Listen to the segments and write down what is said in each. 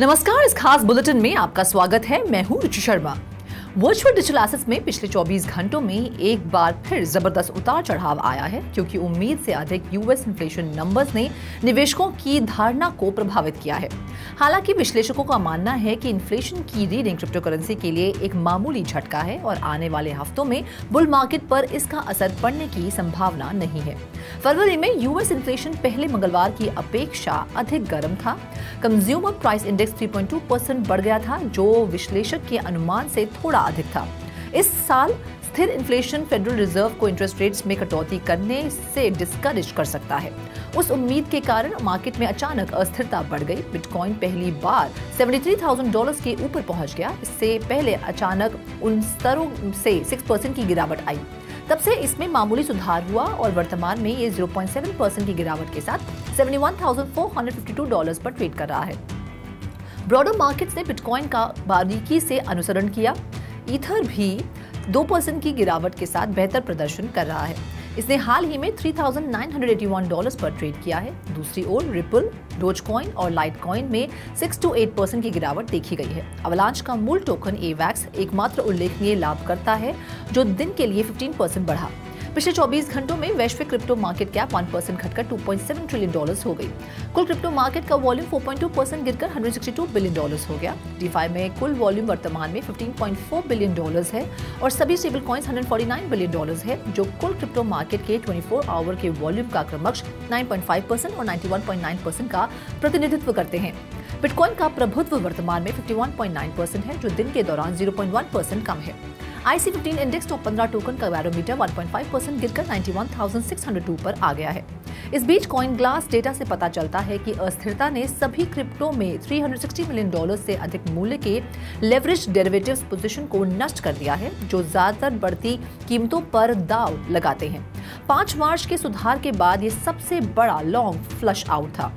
नमस्कार, इस खास बुलेटिन में आपका स्वागत है। मैं हूं रुचि शर्मा। वर्चुअल डिजिटल एसेट्स में पिछले 24 घंटों में एक बार फिर जबरदस्त उतार चढ़ाव आया है, क्योंकि उम्मीद से अधिक यूएस इन्फ्लेशन नंबर्स ने निवेशकों की धारणा को प्रभावित किया है। हालांकि विश्लेषकों का मानना है कि इन्फ्लेशन की रीडिंग क्रिप्टो करेंसी के लिए एक मामूली झटका है और आने वाले हफ्तों में बुल मार्केट पर इसका असर पड़ने की संभावना नहीं है। फरवरी में यूएस इन्फ्लेशन पहले मंगलवार की अपेक्षा अधिक गर्म था। कंज्यूमर प्राइस इंडेक्स 3.2% बढ़ गया था, जो विश्लेषक के अनुमान से थोड़ा अधिक था। इस साल स्थिर इन्फ्लेशन फेडरल रिजर्व को इंटरेस्ट रेट्स में कटौती करने से डिस्करेज कर सकता है। उस उम्मीद के कारण मार्केट में अचानक अस्थिरता बढ़ गई। बिटकॉइन पहली बार $73,000 के ऊपर पहुंच गया। इससे पहले अचानक उन स्तरों से 6% की गिरावट आई। तब से इसमें मामूली सुधार हुआ और वर्तमान में ये 0.7% की गिरावट के साथ $71,452 पर ट्रेड कर रहा है। ब्रॉडर मार्केट्स ने बिटकॉइन का बारीकी से अनुसरण किया। ईथर भी 2% की गिरावट के साथ बेहतर प्रदर्शन कर रहा है। इसने हाल ही में $3,981 पर ट्रेड किया है। दूसरी ओर रिपल, डोजकॉइन और लाइटकॉइन में 6 to 8% की गिरावट देखी गई है। अवलांच का मूल टोकन एवैक्स एकमात्र उल्लेखनीय लाभकर्ता है, जो दिन के लिए 15% बढ़ा। पिछले 24 घंटों में वैश्विक क्रिप्टो मार्केट कैप 1% घटकर $2.7 ट्रिलियन हो गई। कुल क्रिप्टो मार्केट का वॉल्यूम 4.2% गिरकर $162 बिलियन हो गया। डीफाई में कुल वॉल्यूम वर्तमान में $15.4 बिलियन है और सभी स्टेबल कॉइन्स $149 बिलियन है, जो कुल क्रिप्टो मार्केट के 24 आवर के वॉल्यूम का क्रमश 9.5% और 91.9% का प्रतिनिधित्व करते हैं। बिटकॉइन का प्रभुत्व वर्तमान में 51.9% है, जो दिन के दौरान 0.1% कम है। IC15 इंडेक्स टॉप 15 टोकन का बैरोमीटर 1.5% गिरकर 91,602 पर आ गया है। इस बीच कॉइन ग्लास डेटा से पता चलता है कि अस्थिरता ने सभी क्रिप्टो में $360 मिलियन से अधिक मूल्य के लेवरेज डेरिवेटिव्स पोजीशन को नष्ट कर दिया है, जो ज्यादातर बढ़ती कीमतों पर दांव लगाते हैं। 5 मार्च के सुधार के बाद ये सबसे बड़ा लॉन्ग फ्लश आउट था।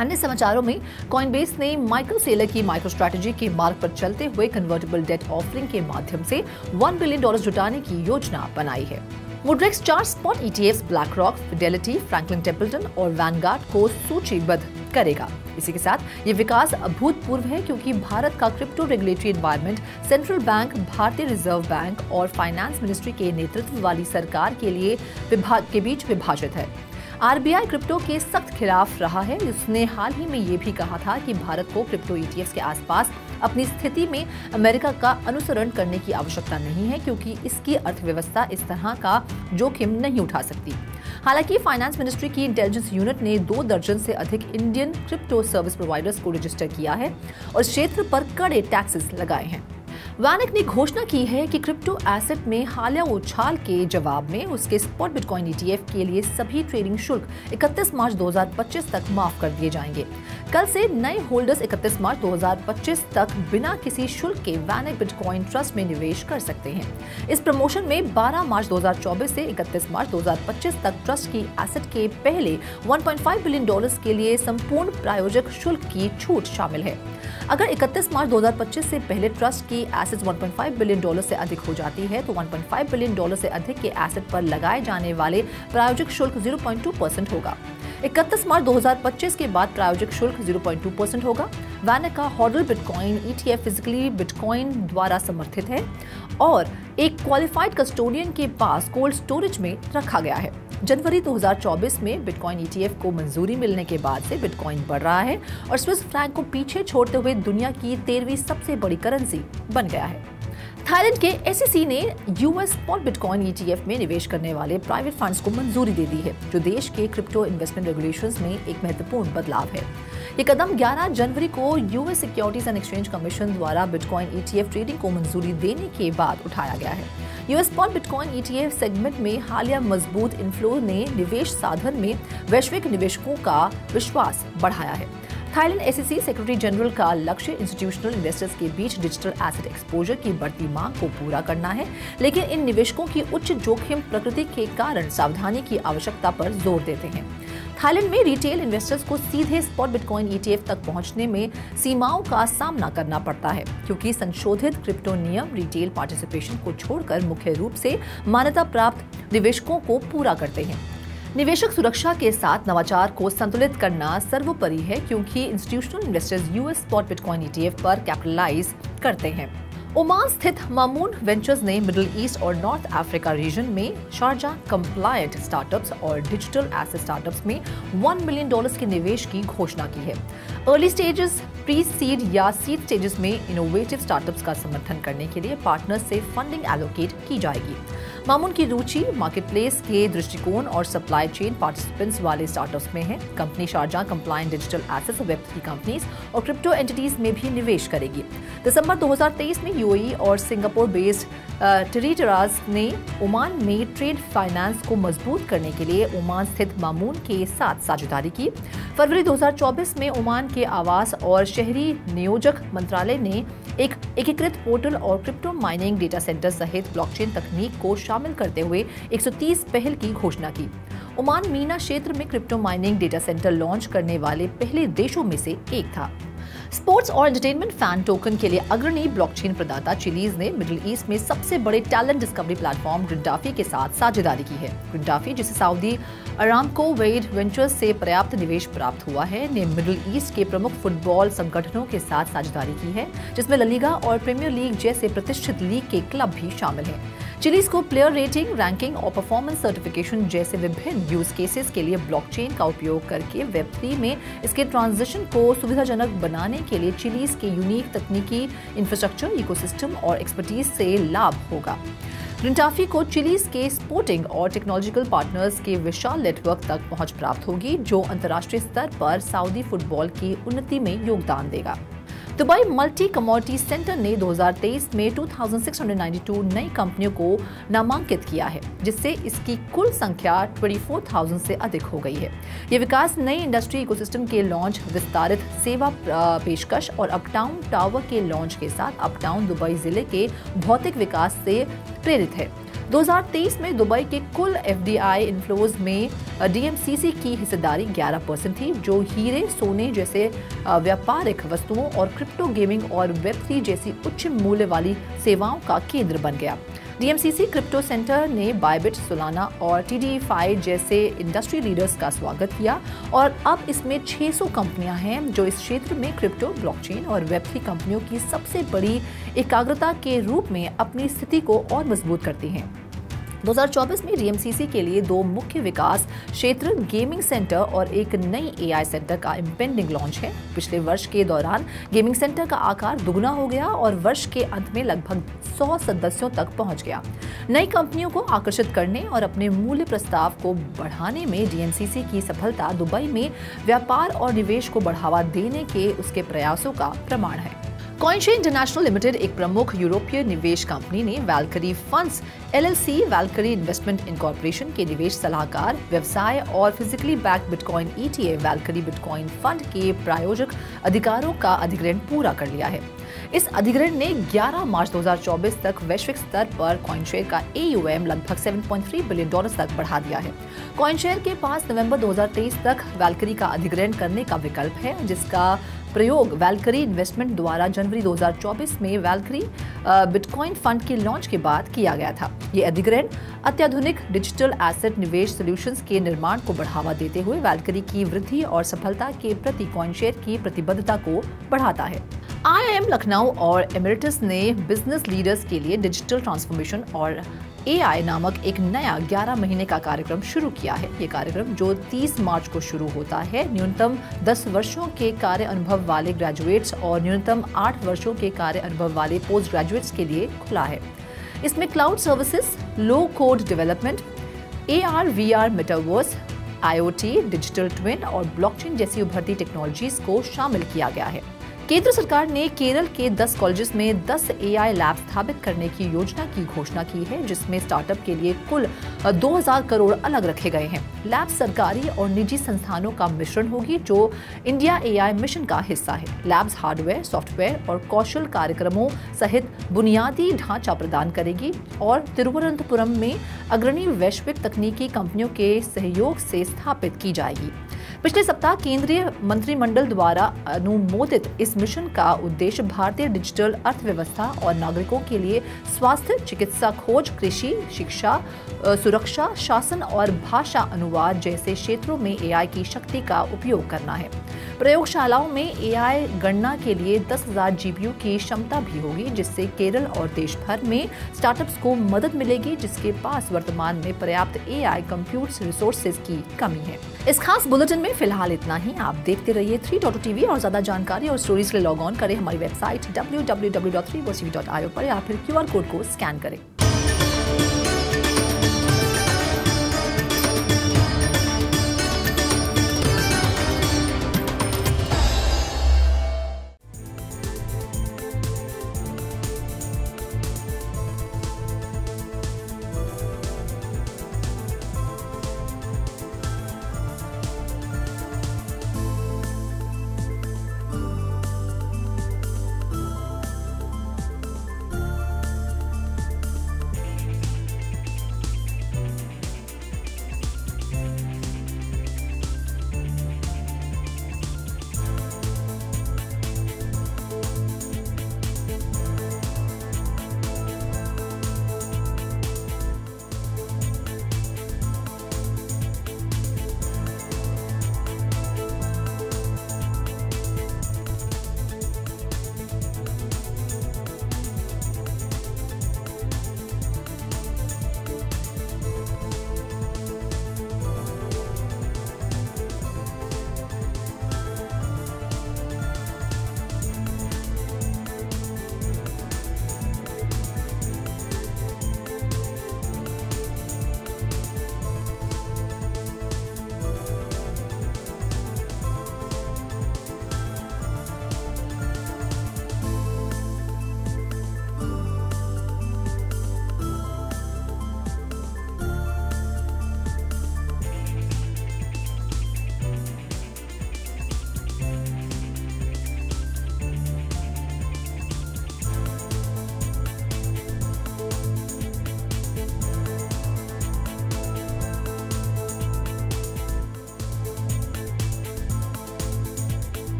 अन्य समाचारों में कॉइनबेस ने माइकल सेलर की माइक्रो स्ट्रैटेजी के मार्ग पर चलते हुए कन्वर्टेबल डेट ऑफरिंग के माध्यम से $1 बिलियन जुटाने की योजना बनाई है। मुड्रेक्स 4 spot ETFs black rock, Fidelity, Franklin Templeton और वैनगार्ड को सूचीबद्ध करेगा। इसी के साथ ये विकास अभूतपूर्व है, क्योंकि भारत का crypto regulatory environment central bank, भारतीय रिजर्व बैंक और फाइनेंस मिनिस्ट्री के नेतृत्व वाली सरकार के बीच विभाजित है। RBI क्रिप्टो के सख्त खिलाफ रहा है। उसने हाल ही में ये भी कहा था कि भारत को क्रिप्टो ETFs के आसपास अपनी स्थिति में अमेरिका का अनुसरण करने की आवश्यकता नहीं है, क्योंकि इसकी अर्थव्यवस्था इस तरह का जोखिम नहीं उठा सकती। हालांकि फाइनेंस मिनिस्ट्री की इंटेलिजेंस यूनिट ने 2 दर्जन से अधिक इंडियन क्रिप्टो सर्विस प्रोवाइडर्स को रजिस्टर किया है और क्षेत्र पर कड़े टैक्सेस लगाए हैं। वैनिक ने घोषणा की है कि क्रिप्टो एसेट में हालिया उछाल के जवाब में उसके स्पॉट बिटकॉइन ETF के लिए सभी ट्रेडिंग शुल्क 31 मार्च 2025 तक माफ कर दिए जाएंगे। कल से नए होल्डर्स 31 मार्च 2025 तक बिना किसी शुल्क के वैनिक बिटकॉइन ट्रस्ट में निवेश कर सकते हैं। इस प्रमोशन में 12 मार्च 2024 से 31 मार्च 2025 तक ट्रस्ट की एसेट के पहले $1.5 बिलियन के लिए संपूर्ण प्रायोजक शुल्क की छूट शामिल है। अगर 31 मार्च 2025 से पहले ट्रस्ट की एसेट्स $1.5 बिलियन से अधिक हो जाती है, तो $1.5 बिलियन से अधिक के एसेट पर लगाए जाने वाले प्रायोजक शुल्क 0.2% होगा। 31 मार्च 2025 के बाद प्रायोजक शुल्क 0.2% होगा। वैनिक का Hodl bitcoin ETF physically bitcoin द्वारा समर्थित है और एक क्वालिफाइड कस्टोडियन के पास कोल्ड स्टोरेज में रखा गया है। जनवरी 2024 में बिटकॉइन ETF को मंजूरी मिलने के बाद से बिटकॉइन बढ़ रहा है और स्विस फ्रैंक को पीछे छोड़ते हुए दुनिया की 13वीं सबसे बड़ी करेंसी बन गया है। थाईलैंड के SEC ने US स्पॉट बिटकॉइन ETF में निवेश करने वाले प्राइवेट फंड्स को मंजूरी दे दी है, जो देश के क्रिप्टो इन्वेस्टमेंट रेगुलेशंस में एक महत्वपूर्ण बदलाव है। ये कदम 11 जनवरी को US securities and exchange commission द्वारा बिटकॉइन ETF ट्रेडिंग को मंजूरी देने के बाद उठाया गया है। US spot bitcoin ETF segment में हालिया मजबूत इनफ्लो ने निवेश साधन में वैश्विक निवेशकों का विश्वास बढ़ाया है। थाईलैंड SEC सेक्रेटरी जनरल का लक्ष्य इंस्टीट्यूशनल इन्वेस्टर्स के बीच डिजिटल एसेट एक्सपोजर की बढ़ती मांग को पूरा करना है, लेकिन इन निवेशकों की उच्च जोखिम प्रकृति के कारण सावधानी की आवश्यकता पर जोर देते हैं। थाईलैंड में रिटेल इन्वेस्टर्स को सीधे स्पॉट बिटकॉइन ETF तक पहुंचने में सीमाओं का सामना करना पड़ता है, क्योंकि संशोधित क्रिप्टो नियम रिटेल पार्टिसिपेशन को छोड़कर मुख्य रूप से मान्यता प्राप्त निवेशकों को पूरा करते हैं। निवेशक सुरक्षा के साथ नवाचार को संतुलित करना सर्वोपरि है, क्योंकि institutional investors US spot bitcoin ETF पर कैपिटलाइज करते हैं। ओमान स्थित मामून वेंचर्स ने मिडिल ईस्ट और नॉर्थ अफ्रीका रीजन में शारजा कंप्लायंट स्टार्टअप्स और डिजिटल एसेट स्टार्टअप्स में $1 मिलियन के निवेश की घोषणा की है। अर्ली स्टेजेस, प्री सीड या सीड स्टेजेस में इनोवेटिव स्टार्टअप्स का समर्थन करने के लिए पार्टनर्स से फंडिंग एलोकेट की जाएगी। मामून की रुचि मार्केटप्लेस के दृष्टिकोण और सप्लाई चेन पार्टिसिपेंट्स वाले स्टार्टअप्स में है। Company Sharjah compliant digital assets, Web3 companies और क्रिप्टो एंटिटीज में भी निवेश करेगी। दिसंबर 2023 में यूएई और सिंगापुर बेस्ड टेरिटराज ने ओमान में ट्रेड फाइनेंस को मजबूत करने के लिए ओमान स्थित मामून के साथ साझेदारी की। फरवरी 2024 में ओमान के आवास और शहरी नियोजक मंत्रालय ने एक एकीकृत पोर्टल और क्रिप्टो माइनिंग डेटा सेंटर सहित ब्लॉकचेन तकनीक को शामिल करते हुए 130 पहल की घोषणा की। ओमान मीना क्षेत्र में crypto mining data centre launch करने वाले पहले देशों में से एक था। स्पोर्ट्स और एंटरटेनमेंट फैन टोकन के लिए अग्रणी ब्लॉकचेन प्रदाता चिलीज ने मिडिल ईस्ट में सबसे बड़े टैलेंट डिस्कवरी प्लेटफॉर्म ग्रिंटाफी के साथ साझेदारी की है। ग्रिंटाफी, जिसे सऊदी अरामको वेड वेंचर्स से पर्याप्त निवेश प्राप्त हुआ है, ने मिडिल ईस्ट के प्रमुख फुटबॉल संगठनों के साथ साझेदारी की है, जिसमें ला लीगा और प्रीमियर लीग जैसे प्रतिष्ठित लीग के क्लब भी शामिल हैं। चिलीज को प्लेयर रेटिंग, रैंकिंग और परफॉर्मेंस सर्टिफिकेशन जैसे विभिन्न यूज केसेस के लिए ब्लॉकचेन का उपयोग करके वेब3 में इसके ट्रांजिशन को सुविधाजनक बनाने के लिए चिलीज के यूनिक तकनीकी इंफ्रास्ट्रक्चर, इकोसिस्टम और एक्सपर्टीज से लाभ होगा। ग्रिंटाफी को चिलीज के स्पोर्टिंग और टेक्नोलॉजिकल पार्टनर्स के विशाल नेटवर्क तक पहुंच प्राप्त होगी, जो अंतर्राष्ट्रीय स्तर पर सऊदी फुटबॉल की उन्नति में योगदान देगा। दुबई मल्टी कमोडिटी सेंटर ने 2023 में 2692 नई कंपनियों को नामांकित किया है, जिससे इसकी कुल संख्या 24,000 से अधिक हो गई है। ये विकास नई इंडस्ट्री इकोसिस्टम के लॉन्च, विस्तारित सेवा पेशकश और अपटाउन टावर के लॉन्च के साथ अपटाउन दुबई जिले के भौतिक विकास से प्रेरित है। 2023 में दुबई के कुल एफडीआई इनफ्लोज में डीएमसीसी की हिस्सेदारी 11% थी, जो हीरे, सोने जैसे व्यापारिक वस्तुओं और क्रिप्टो गेमिंग और वेब3 जैसी उच्च मूल्य वाली सेवाओं का केंद्र बन गया। डीएमसीसी क्रिप्टो सेंटर ने बाइबिट, सोलाना और टीडीफाई जैसे इंडस्ट्री लीडर्स का स्वागत किया और अब इसमें 600 कंपनियां हैं, जो इस क्षेत्र में क्रिप्टो, ब्लॉकचेन और वेब3 कंपनियों की सबसे बड़ी एकाग्रता के रूप में अपनी स्थिति को और मजबूत करती हैं। 2024 में डीएमसीसी के लिए 2 मुख्य विकास क्षेत्र, गेमिंग सेंटर और एक नई एआई सेंटर का इम्पेंडिंग लॉन्च है। पिछले वर्ष के दौरान गेमिंग सेंटर का आकार दुगना हो गया और वर्ष के अंत में लगभग 100 सदस्यों तक पहुंच गया। नई कंपनियों को आकर्षित करने और अपने मूल्य प्रस्ताव को बढ़ाने में डीएमसीसी की सफलता दुबई में व्यापार और निवेश को बढ़ावा देने के उसके प्रयासों का प्रमाण है। कॉइनशेयर इंटरनेशनल लिमिटेड, एक प्रमुख यूरोपीय निवेश कंपनी, ने Valkyrie funds LLC, Valkyrie investment incorporation के निवेश सलाहकार, व्यवसाय और physically backed bitcoin ETF Valkyrie bitcoin fund के प्रायोजक अधिकारों का अधिग्रहण पूरा कर लिया है। इस अधिग्रहण ने 11 मार्च 2024 तक वैश्विक स्तर पर कॉइनशेयर का AUM लगभग $7.3 बिलियन तक बढ़ा दिया है। कॉइनशेयर के पास नवंबर 2023 तक वैल्करी का अधिग्रहण करने का विकल्प है, जिसका प्रयोग वैल्करी इन्वेस्टमेंट द्वारा जनवरी 2024 में वैल्करी बिटकॉइन फंड के लॉन्च के बाद किया गया था। ये अधिग्रहण अत्याधुनिक डिजिटल एसेट निवेश सॉल्यूशंस के निर्माण को बढ़ावा देते हुए वैल्करी की वृद्धि और सफलता के प्रति कॉइनशेयर की प्रतिबद्धता को बढ़ाता है। IIM लखनऊ और एमिरेट्स ने बिजनेस लीडर्स के लिए डिजिटल ट्रांसफॉर्मेशन और AI नामक एक नया 11 महीने का कार्यक्रम शुरू किया है। ये कार्यक्रम, जो 30 मार्च को शुरू होता है, न्यूनतम 10 वर्षों के कार्य अनुभव वाले ग्रेजुएट्स और न्यूनतम 8 वर्षों के कार्य अनुभव वाले पोस्ट ग्रेजुएट्स के लिए खुला है। इसमें cloud services, low code development, AR/VR metaverse, IoT, digital twin और ब्लॉकचेन जैसी उभरती टेक्नोलॉजीज को शामिल किया गया है। केंद्र सरकार ने केरल के 10 कॉलेजेस में 10 AI लैब स्थापित करने की योजना की घोषणा की है, जिसमें स्टार्टअप के लिए कुल 2000 करोड़ अलग रखे गए हैं। लैब सरकारी और निजी संस्थानों का मिश्रण होगी, जो इंडिया AI मिशन का हिस्सा है। लैब्स हार्डवेयर, सॉफ्टवेयर और कौशल कार्यक्रमों सहित बुनियादी ढांचा प्रदान करेगी और तिरुवनंतपुरम में अग्रणी वैश्विक तकनीकी कंपनियों के सहयोग से स्थापित की जाएगी। पिछले सप्ताह केंद्रीय मंत्रिमंडल द्वारा अनुमोदित इस मिशन का उद्देश्य भारतीय डिजिटल अर्थव्यवस्था और नागरिकों के लिए स्वास्थ्य, चिकित्सा खोज, कृषि, शिक्षा, सुरक्षा, शासन और भाषा अनुवाद जैसे क्षेत्रों में एआई की शक्ति का उपयोग करना है। प्रयोगशालाओं में एआई गणना के लिए 10,000 जीपीयू की क्षमता भी होगी, जिससे केरल और देश भर में स्टार्टअप्स को मदद मिलेगी जिसके पास वर्तमान में पर्याप्त एआई कंप्यूट रिसोर्सेज की कमी है। इस खास बुलेटिन में फिलहाल इतना ही। आप देखते रहिए 3.2 टीवी और ज्यादा जानकारी और स्टोरीज के लिए लॉग ऑन करें हमारी वेबसाइट www.3tv.io पर या फिर QR कोड को स्कैन करें।